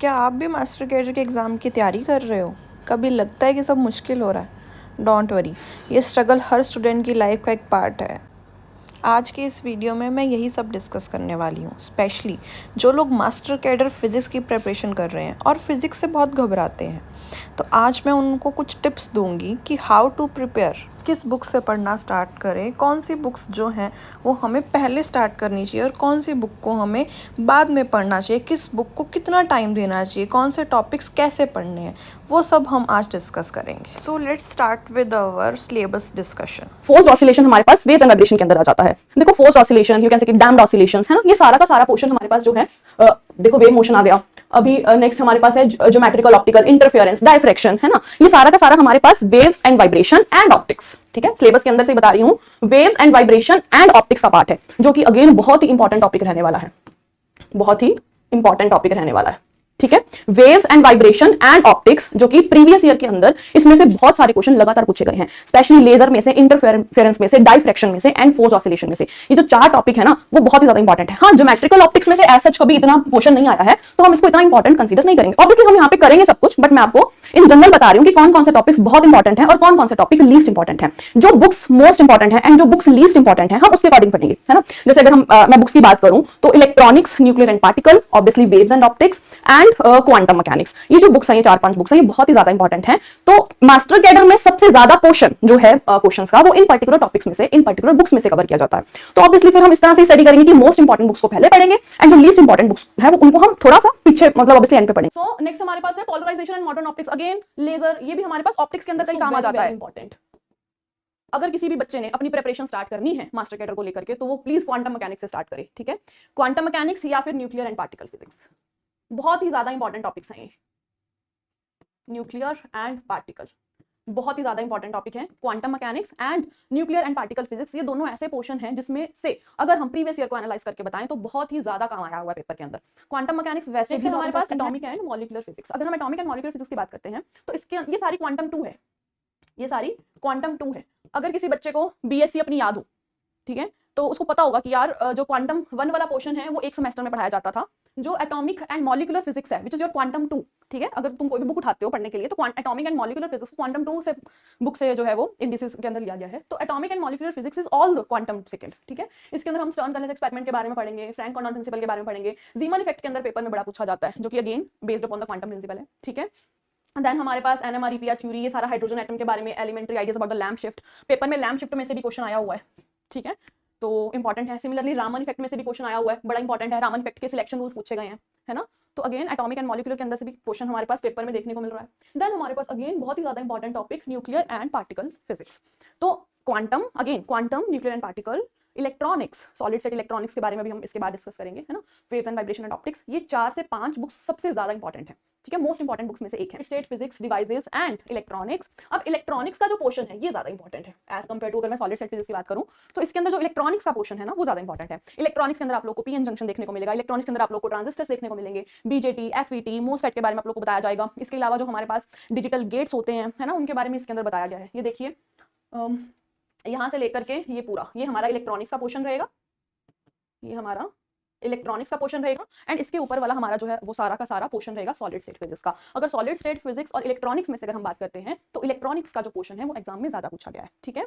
क्या आप भी मास्टर कैडर के एग्ज़ाम की तैयारी कर रहे हो? कभी लगता है कि सब मुश्किल हो रहा है? डोंट वरी, ये स्ट्रगल हर स्टूडेंट की लाइफ का एक पार्ट है। आज के इस वीडियो में मैं यही सब डिस्कस करने वाली हूँ, स्पेशली जो लोग मास्टर कैडर फिज़िक्स की प्रिपरेशन कर रहे हैं और फिज़िक्स से बहुत घबराते हैं। तो आज मैं उनको कुछ टिप्स दूंगी कि हाउ टू प्रिपेयर, किस बुक से पढ़ना स्टार्ट करें, कौन सी बुक्स जो हैं वो हमें पहले स्टार्ट करनी चाहिए और कौन सी बुक को हमें बाद में पढ़ना चाहिए, किस बुक को कितना टाइम देना चाहिए, कौन से टॉपिक्स कैसे पढ़ने हैं, वो सब हम आज डिस्कस करेंगे। So let's start with our syllabus discussion. Forced oscillation हमारे पास वेव एंड वाइब्रेशन के अंदर आ जाता है। देखो forced oscillation, you can say कि डैम्प्ड ऑसिलेशंस, है ना, ये सारा का सारा पोर्शन हमारे पास जो है देखो वेव मोशन आ गया। अभी नेक्स्ट हमारे पास है ज्योमेट्रिकल ऑप्टिकल इंटरफेरेंस डायफ्रैक्शन, है ना, ये सारा का सारा हमारे पास waves and vibration and optics. ठीक है, सिलेबस के अंदर से बता रही हूँ, waves and vibration and optics का पार्ट है, जो कि अगेन बहुत ही इंपॉर्टेंट टॉपिक रहने वाला है, बहुत ही इंपॉर्टेंट टॉपिक रहने वाला है। ठीक है, waves and vibration and optics, जो कि प्रीवियस ईयर के अंदर इसमें से बहुत सारे क्वेश्चन लगातार पूछे गए हैं, स्पेशली लेजर में से, इंटरफेरेंस में से, डायफ्रैक्शन में से एंड फोर्स्ड ऑसिलेशन में से। ये जो चार टॉपिक है ना, वो बहुत ही ज्यादा इंपॉर्टेंट है। हाँ, ज्योमेट्रिकल ऑप्टिक्स में से एज सच कभी इतना क्वेश्चन नहीं आया है, तो हम इसको इतना इंपॉर्टेंट कंसीडर नहीं करेंगे। ऑब्वियसली हम यहाँ पे करेंगे सब कुछ, बट मैं आपको इन जनरल बता रही हूँ कि कौन कौन से टॉपिक्स बहुत इंपॉर्टेंट है और कौन कौन से टॉपिक लीस्ट इंपॉर्टेंट है। जो बुक्स मोस्ट इंपॉर्टेंट है एंड जो बुक्स लीस्ट इंपॉर्टेंट है, हम उसके अकॉर्डिंग पढ़ेंगे, है ना। जैसे अगर मैं बुक्स की बात करूं तो electronics, nuclear and particle, obviously waves and optics and quantum mechanics, ये जो बुक्स हैं, ये 4-5 बुक्स हैं, ये बहुत ही ज्यादा इंपॉर्टेंट है। तो मास्टर कैडर में सबसे ज्यादा पोर्शन जो है क्वेश्चंस का, वो इन पर्टिकुलर टॉपिक्स में से, इन पर्टिकुलर बुक्स में से कवर किया जाता है। तो ऑब्वियसली फिर हम इस तरह से स्टडी करेंगे कि मोस्ट इंपॉर्टेंट बुक्स को पहले पढ़ेंगे एंड जो लीस्ट इंपॉर्टेंट बुक्स है वो उनको हम थोड़ा सा पीछे, मतलब ऑब्वियसली एंड पे पढ़ेंगे। सो नेक्स्ट हमारे पास है polarisation and modern optics, again laser, ये भी हमारे पास ऑप्टिक्स के अंदर कई काम आ जाता है। इंपॉर्टेंट, अगर किसी भी बच्चे ने अपनी प्रिपरेशन स्टार्ट करनी है मास्टर कैडर को लेकर के, तो वो प्लीज क्वांटम मैकेनिक्स से स्टार्ट करे। ठीक है, क्वांटम मैकेनिक्स या फिर न्यूक्लियर एंड पार्टिकल फिजिक्स, बहुत ही ज्यादा इंपॉर्टेंट टॉपिक्स हैं ये। न्यूक्लियर एंड पार्टिकल बहुत ही ज्यादा इंपॉर्टेंट टॉपिक है। Quantum mechanics and nuclear and particle physics, ये दोनों ऐसे पोर्शन हैं जिसमें से अगर हम प्रीवियस ईयर को एनालाइज करके बताएं तो बहुत ही ज्यादा काम आया हुआ है पेपर के अंदर। क्वांटम मैकेनिक्स वैसे भी हमारे पास एटॉमिक एंड मॉलिक्यूलर फिजिक्स, अगर हम एटॉमिक एंड मॉलिक्यूलर फिजिक्स की बात करते हैं तो इसके ये सारी क्वांटम 2 है, ये सारी क्वांटम 2 है। अगर किसी बच्चे को बीएससी अपनी याद हो, ठीक है, तो उसको पता होगा कि यार जो क्वांटम 1 वाला पोर्शन है वो एक सेमेस्टर में पढ़ाया जाता था। जो एटॉमिक एंड मॉलिक्यूलर फिजिक्स है, विच इज योर क्वांटम 2, ठीक है, अगर तुम कोई भी बुक उठाते हो पढ़ने के लिए तो atomic and molecular physics quantum 2 से बुक से जो है वो इंडिसेस के अंदर लिया गया है। तो atomic and molecular physics is all quantum second. ठीक है, इसके अंदर हम स्टर्न-कर्नल एक्सपेरिमेंट के बारे में पढ़ेंगे, फ्रैंक कॉर्नर प्रिंसिपल के बारे में पढ़ेंगे, जीमन इफेक्ट के अंदर पेपर में बड़ा पूछा जाता है, जो कि again based upon the quantum principle है। ठीक है, देन हमारे पास एनएमआर ईपीआर थ्योरी, ये सारा हाइड्रोजन एटम के बारे में, elementary ideas about the Lamb shift, paper में लैम्प शिफ्ट में से भी क्वेश्चन आया हुआ है। ठीक है, तो इंपॉर्टेंट है। सिमिलरली रामन इफेक्ट में से भी क्वेश्चन आया हुआ है, बड़ा इंपॉर्टेंट है। रामन इफेक्ट के सिलेक्शन रूल्स पूछे गए हैं, है ना। तो अगेन एटॉमिक एंड मॉलिक्यूलर के अंदर से भी क्वेश्चन हमारे पास पेपर में देखने को मिल रहा है। देन हमारे पास अगेन बहुत ही ज्यादा important topic nuclear and particle physics. तो quantum, again quantum, nuclear and particle, electronics, solid state electronics के बारे में भी हम इसके बाद डिस्कस करेंगे, है ना। Waves and vibration and optics, ये 4 से 5 बुक्स सबसे ज्यादा इंपॉर्टेंट है। ठीक है, मोस्ट इंपॉर्टेंट बुक्स में से एक है। State physics, devices and electronics. अब इलेक्ट्रॉनिक्स का जो पोर्शन है ये ज्यादा इंपॉर्टेंट है एज कंपेयर टू, अगर मैं सॉलिड स्टेट फिजिक्स की बात करूं तो इसके अंदर जो इलेक्ट्रॉनिक्स का पोर्शन है ना वो ज्यादा इंपॉर्टेंट है। इलेक्ट्रॉनिक्स के अंदर आप लोग को पीएन जंक्शन देखने को मिलेगा, इलेक्ट्रॉनिक्स के अंदर आप लोग को ट्रांजिस्टर्स देखने को मिलेंगे, बीजेटी, एफईटी, मोसफेट के बारे में आप लोग को बताया जाएगा। इसके अलावा जो हमारे पास डिजिटल गेट्स होते हैं, है ना, उनके बारे में इसके अंदर बताया गया है। ये देखिए, यहां से लेकर के ये पूरा, ये हमारा इलेक्ट्रॉनिक्स का पोर्शन रहेगा, ये हमारा इलेक्ट्रॉनिक्स का पोर्शन रहेगा एंड इसके ऊपर वाला हमारा जो है वो सारा का सारा पोर्शन रहेगा सॉलिड स्टेट फिजिक्स का। अगर सॉलिड स्टेट फिजिक्स और इलेक्ट्रॉनिक्स में से अगर हम बात करते हैं तो इलेक्ट्रॉनिक्स का जो पोर्शन है वो एग्जाम में ज्यादा पूछा गया है। ठीक है,